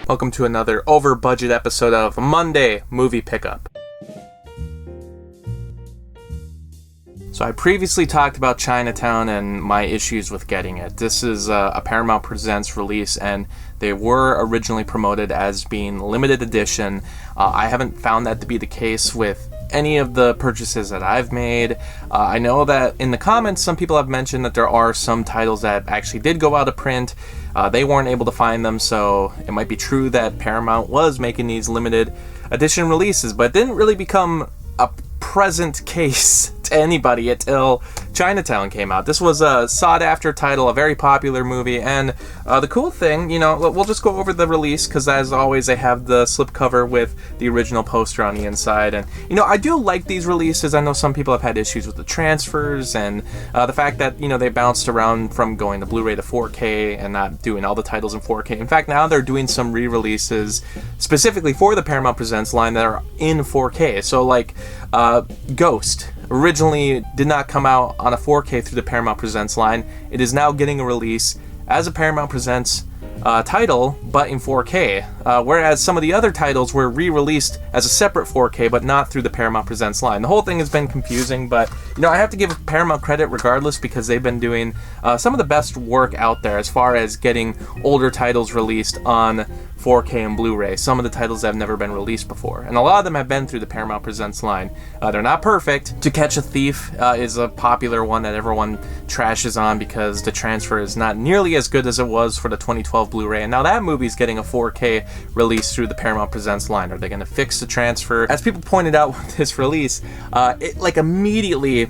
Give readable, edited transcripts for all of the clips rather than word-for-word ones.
Welcome to another over-budget episode of Monday Movie Pickup. So I previously talked about Chinatown and my issues with getting it. This is a Paramount Presents release, and they were originally promoted as being limited edition. I haven't found that to be the case with any of the purchases that I've made. I know that in the comments some people have mentioned that there are some titles that actually did go out of print. They weren't able to find them, so it might be true that Paramount was making these limited edition releases, but it didn't really become a present case to anybody until Chinatown came out. This was a sought-after title, a very popular movie, and the cool thing, we'll just go over the release, because as always, they have the slipcover with the original poster on the inside, and, I do like these releases. I know some people have had issues with the transfers, and the fact that, they bounced around from going to Blu-ray to 4K and not doing all the titles in 4K. In fact, now they're doing some re-releases specifically for the Paramount Presents line that are in 4K. So, like, Ghost originally did not come out on a 4K through the Paramount Presents line. It is now getting a release as a Paramount Presents title, but in 4K, whereas some of the other titles were re-released as a separate 4K, but not through the Paramount Presents line. The whole thing has been confusing, but I have to give Paramount credit regardless, because they've been doing some of the best work out there as far as getting older titles released on 4K and Blu-ray. Some of the titles have never been released before, and a lot of them have been through the Paramount Presents line. They're not perfect. To Catch a Thief is a popular one that everyone trashes on because the transfer is not nearly as good as it was for the 2012 Blu-ray, and now that movie's getting a 4K release through the Paramount Presents line. Are they going to fix the transfer? As people pointed out with this release, it immediately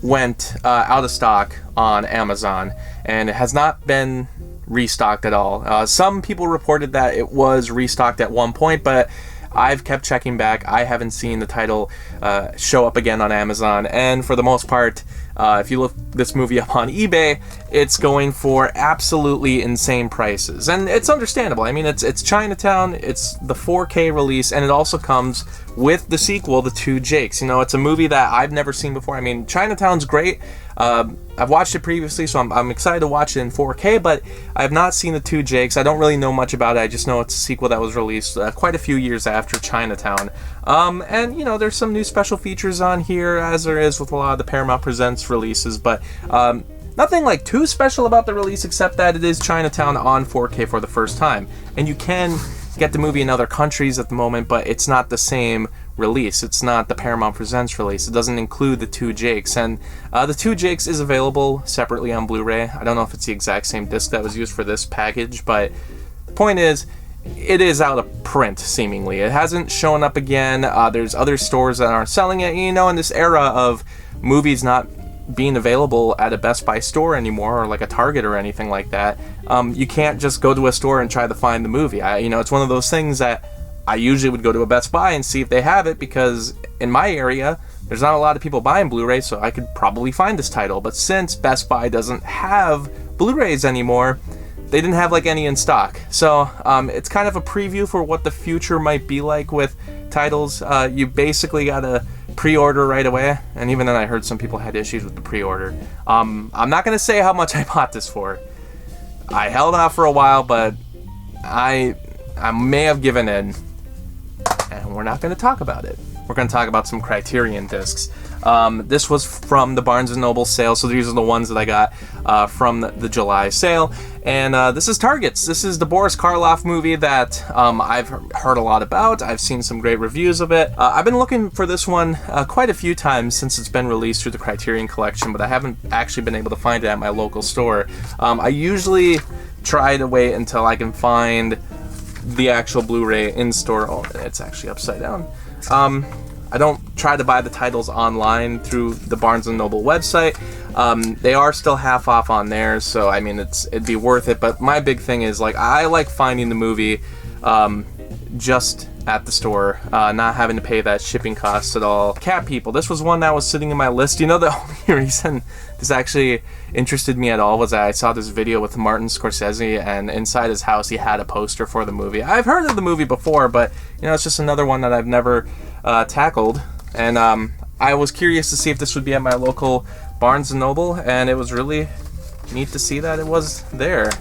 went out of stock on Amazon, and it has not been restocked at all. Some people reported that it was restocked at one point, but I've kept checking back. I haven't seen the title show up again on Amazon, and for the most part, if you look this movie up on eBay, it's going for absolutely insane prices, and it's understandable. I mean, it's Chinatown, it's the 4K release, and it also comes with the sequel, The Two Jakes. It's a movie that I've never seen before. I mean, Chinatown's great. I've watched it previously, so I'm excited to watch it in 4K, but I have not seen The Two Jakes. I don't really know much about it. I just know it's a sequel that was released quite a few years after Chinatown. And, there's some new special features on here, as there is with a lot of the Paramount Presents releases, but nothing too special about the release, except that it is Chinatown on 4K for the first time. And you can get the movie in other countries at the moment, but it's not the same release. It's not the Paramount Presents release. It doesn't include The Two Jakes, and The Two Jakes is available separately on Blu-ray. I don't know if it's the exact same disc that was used for this package, but the point is, it is out of print, seemingly. It hasn't shown up again. There's other stores that aren't selling it. In this era of movies not being available at a Best Buy store anymore, or like a Target or anything like that, you can't just go to a store and try to find the movie. It's one of those things that I usually would go to a Best Buy and see if they have it, because in my area, there's not a lot of people buying Blu-ray, so I could probably find this title. But since Best Buy doesn't have Blu-rays anymore, they didn't have any in stock. So it's kind of a preview for what the future might be like with titles. You basically gotta pre-order right away, and even then I heard some people had issues with the pre-order. I'm not gonna say how much I bought this for. I held out for a while, but I may have given in, and we're not going to talk about it. We're going to talk about some Criterion discs. This was from the Barnes & Noble sale, so these are the ones that I got from the July sale. And this is Targets. This is the Boris Karloff movie that I've heard a lot about. I've seen some great reviews of it. I've been looking for this one quite a few times since it's been released through the Criterion Collection, but I haven't actually been able to find it at my local store. I usually try to wait until I can find the actual Blu-ray in store. Oh, it's actually upside down. I don't try to buy the titles online through the Barnes & Noble website. They are still half off on there, so I mean it'd be worth it. But my big thing is I like finding the movie just at the store, not having to pay that shipping cost at all. Cat People, this was one that was sitting in my list. The only reason this actually interested me at all was that I saw this video with Martin Scorsese, and inside his house he had a poster for the movie. I've heard of the movie before, but it's just another one that I've never tackled, and I was curious to see if this would be at my local Barnes & Noble, and it was really neat to see that it was there.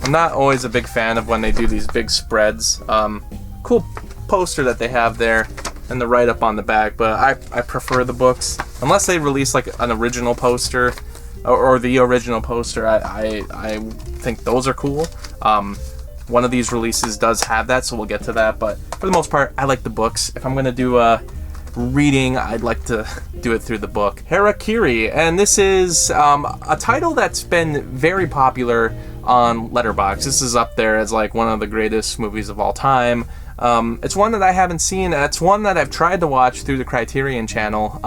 I'm not always a big fan of when they do these big spreads. Cool poster that they have there, and the write-up on the back, but I prefer the books. Unless they release like an original poster, or the original poster, I think those are cool. One of these releases does have that, so we'll get to that, but for the most part, I like the books. If I'm going to do reading, I'd like to do it through the book. Harakiri, and this is a title that's been very popular on Letterboxd. This is up there as like one of the greatest movies of all time. It's one that I haven't seen. It's one that I've tried to watch through the Criterion Channel.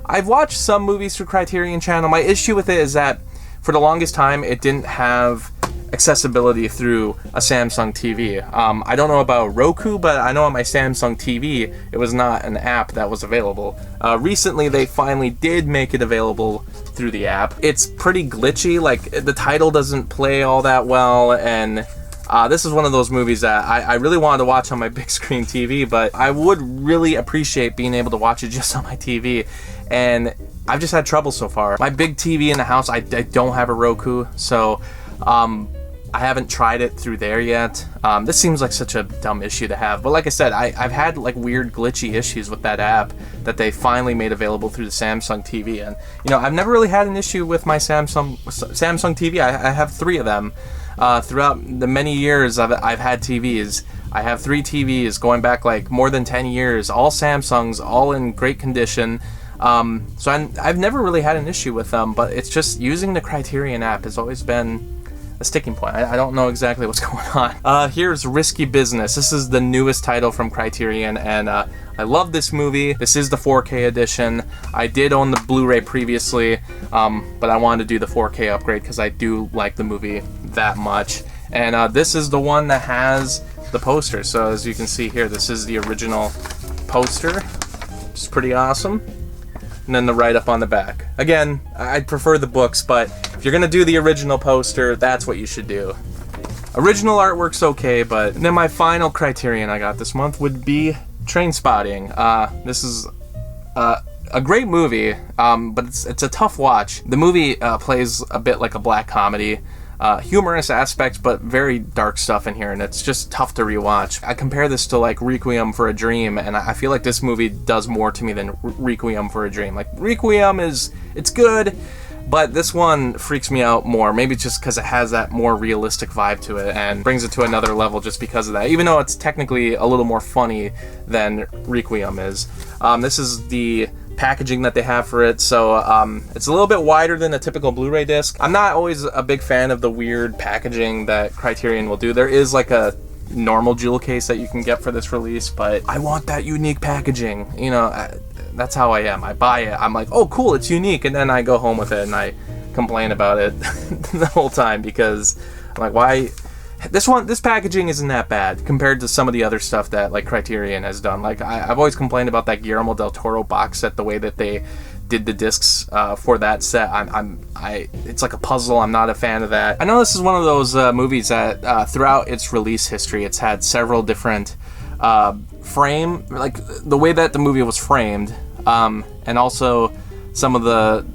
I've watched some movies through Criterion Channel. My issue with it is that for the longest time, it didn't have accessibility through a Samsung TV. I don't know about Roku, but I know on my Samsung TV, it was not an app that was available. Recently, they finally did make it available through the app. It's pretty glitchy, like the title doesn't play all that well, and this is one of those movies that I really wanted to watch on my big screen TV, but I would really appreciate being able to watch it just on my TV, and I've just had trouble so far. My big TV in the house, I don't have a Roku, so I haven't tried it through there yet. This seems like such a dumb issue to have, but like I said, I've had like weird glitchy issues with that app that they finally made available through the Samsung TV, and you know, I've never really had an issue with my Samsung TV. I have 3 of them. Throughout the many years I've had TVs. I have 3 TVs going back like more than 10 years, all Samsungs, all in great condition. So I've never really had an issue with them, but it's just using the Criterion app has always been a sticking point. I don't know exactly what's going on. Here's Risky Business. This is the newest title from Criterion, and I love this movie. This is the 4K edition. I did own the Blu-ray previously, but I wanted to do the 4K upgrade because I do like the movie that much. And this is the one that has the poster. So as you can see here, this is the original poster, which is pretty awesome. And then the write-up on the back. Again, I'd prefer the books, but if you're gonna do the original poster, that's what you should do. Original artwork's okay, but then my final Criterion I got this month would be Trainspotting. This is a great movie, but it's a tough watch. The movie plays a bit like a black comedy. Humorous aspects, but very dark stuff in here, and it's just tough to rewatch. I compare this to like Requiem for a Dream, and I feel like this movie does more to me than Requiem for a Dream. Like Requiem it's good, but this one freaks me out more. Maybe just because it has that more realistic vibe to it and brings it to another level just because of that, even though it's technically a little more funny than Requiem is. This is the packaging that they have for it, so it's a little bit wider than a typical Blu-ray disc. I'm not always a big fan of the weird packaging that Criterion will do. There is like a normal jewel case that you can get for this release, but I want that unique packaging. You know, that's how I am. I buy it, I'm like, oh cool, it's unique, and then I go home with it and I complain about it the whole time because I'm like, why? This packaging isn't that bad compared to some of the other stuff that like Criterion has done. Like I've always complained about that Guillermo del Toro box set, the way that they did the discs for that set. It's like a puzzle. I'm not a fan of that. I know this is one of those movies that throughout its release history, it's had several different frame, like the way that the movie was framed, and also some of the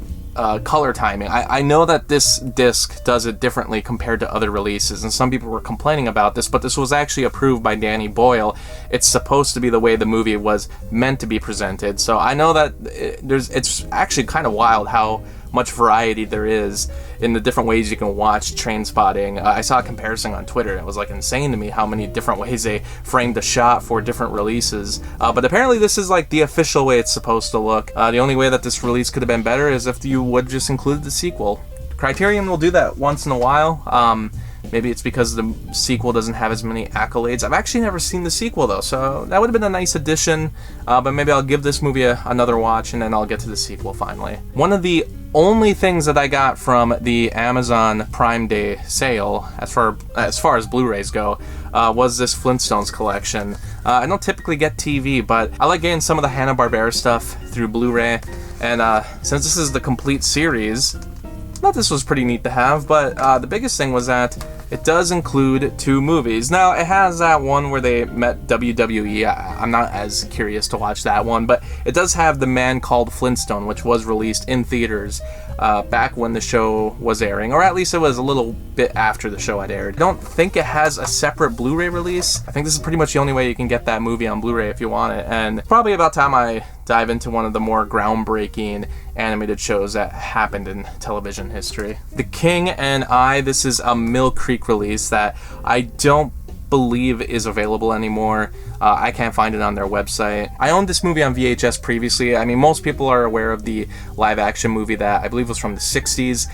color timing. I know that this disc does it differently compared to other releases, and some people were complaining about this, but this was actually approved by Danny Boyle. It's supposed to be the way the movie was meant to be presented. So I know that it's actually kind of wild how much variety there is in the different ways you can watch Trainspotting. I saw a comparison on Twitter, and it was like insane to me how many different ways they framed the shot for different releases. But apparently this is like the official way it's supposed to look. The only way that this release could have been better is if you would just include the sequel. Criterion will do that once in a while. Maybe it's because the sequel doesn't have as many accolades. I've actually never seen the sequel though, so that would have been a nice addition. But maybe I'll give this movie another watch, and then I'll get to the sequel finally. One of the only things that I got from the Amazon Prime Day sale, as far as Blu-rays go, was this Flintstones collection. I don't typically get TV, but I like getting some of the Hanna-Barbera stuff through Blu-ray, and since this is the complete series, I thought this was pretty neat to have. But the biggest thing was that it does include 2 movies. Now, it has that one where they met WWE. I'm not as curious to watch that one, but it does have The Man Called Flintstone, which was released in theaters back when the show was airing, or at least it was a little bit after the show had aired. I don't think it has a separate Blu-ray release. I think this is pretty much the only way you can get that movie on Blu-ray if you want it, and probably about time I dive into one of the more groundbreaking animated shows that happened in television history. The King and I, this is a Mill Creek release that I don't believe is available anymore. I can't find it on their website. I owned this movie on VHS previously. I mean, most people are aware of the live action movie that I believe was from the 60s.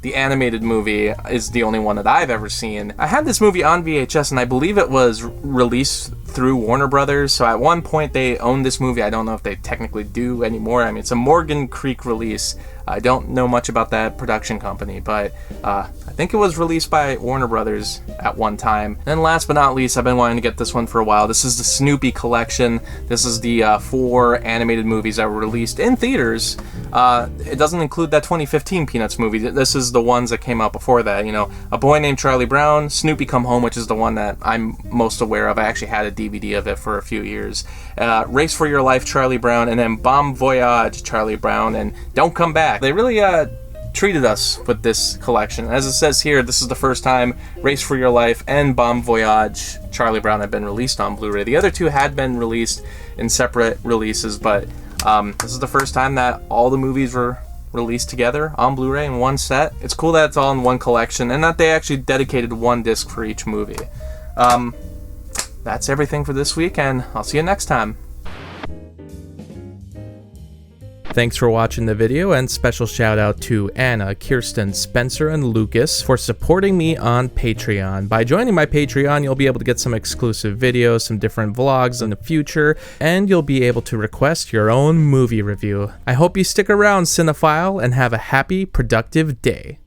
The animated movie is the only one that I've ever seen. I had this movie on VHS, and I believe it was released through Warner Brothers, so at one point they owned this movie. I don't know if they technically do anymore. I mean, it's a Morgan Creek release. I don't know much about that production company, but I think it was released by Warner Brothers at one time. And last but not least, I've been wanting to get this one for a while. This is the Snoopy collection. This is the 4 animated movies that were released in theaters. It doesn't include that 2015 Peanuts movie. This is the ones that came out before that. You know, A Boy Named Charlie Brown, Snoopy Come Home, which is the one that I'm most aware of. I actually had a DVD of it for a few years. Race for Your Life, Charlie Brown, and then Bon Voyage, Charlie Brown, and Don't Come Back. They really treated us with this collection. As it says here, this is the first time Race for Your Life and Bon Voyage, Charlie Brown have been released on Blu-ray. The other two had been released in separate releases, but this is the first time that all the movies were released together on Blu-ray in one set. It's cool that it's all in one collection and that they actually dedicated one disc for each movie. That's everything for this week, and I'll see you next time. Thanks for watching the video, and special shout out to Anna, Kirsten, Spencer, and Lucas for supporting me on Patreon. By joining my Patreon, you'll be able to get some exclusive videos, some different vlogs in the future, and you'll be able to request your own movie review. I hope you stick around, Cinephile, and have a happy, productive day.